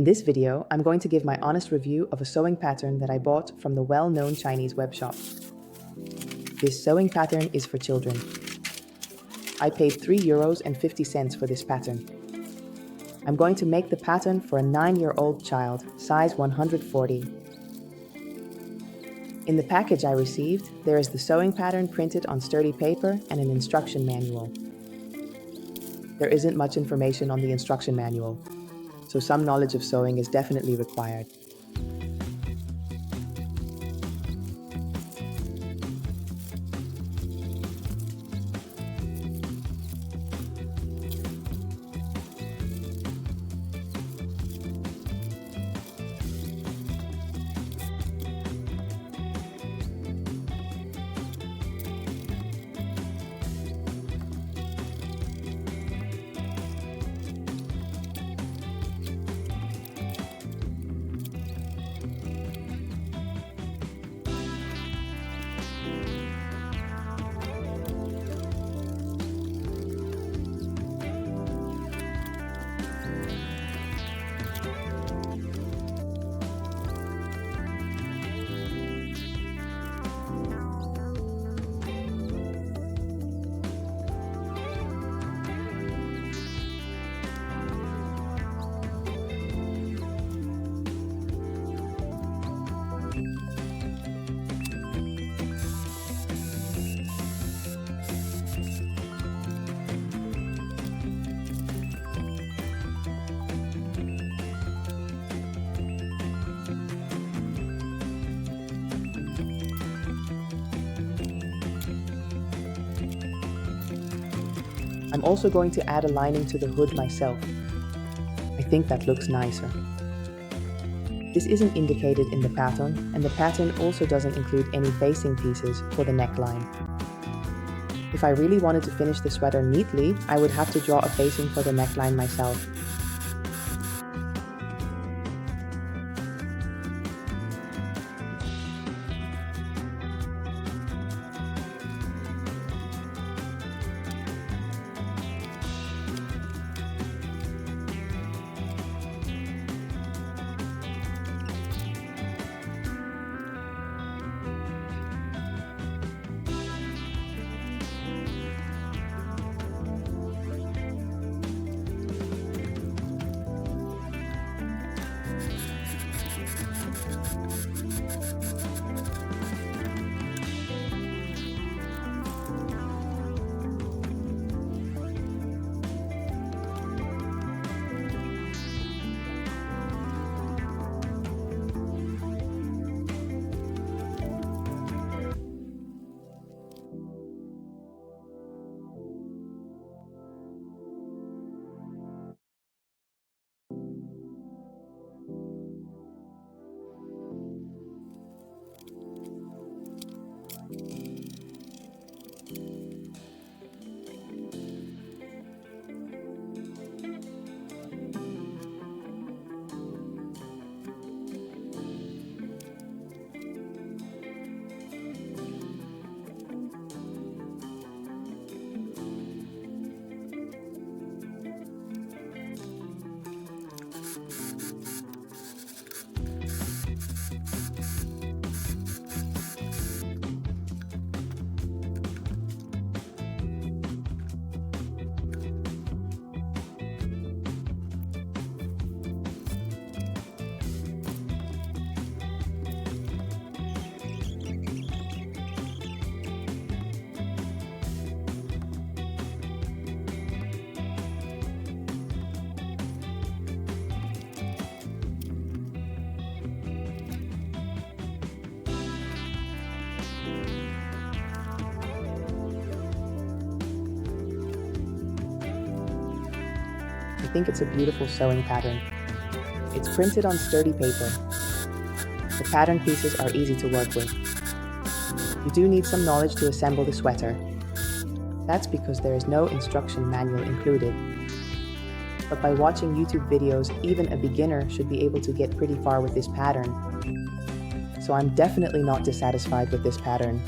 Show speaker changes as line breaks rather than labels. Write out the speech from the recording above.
this video, I'm going to give my honest review of a sewing pattern that I bought from the well-known Chinese web shop. This sewing pattern is for children. I paid €3.50 for this pattern. I'm going to make the pattern for a 9-year-old child, size 140. In the package I received, there is the sewing pattern printed on sturdy paper and an instruction manual. There isn't much information on the instruction manual, so some knowledge of sewing is definitely required. I'm also going to add a lining to the hood myself. I think that looks nicer. This isn't indicated in the pattern, and the pattern also doesn't include any facing pieces for the neckline. If I really wanted to finish the sweater neatly, I would have to draw a facing for the neckline myself. I think it's a beautiful sewing pattern. It's printed on sturdy paper. The pattern pieces are easy to work with. You do need some knowledge to assemble the sweater. That's because there is no instruction manual included. But by watching YouTube videos, even a beginner should be able to get pretty far with this pattern. So I'm definitely not dissatisfied with this pattern.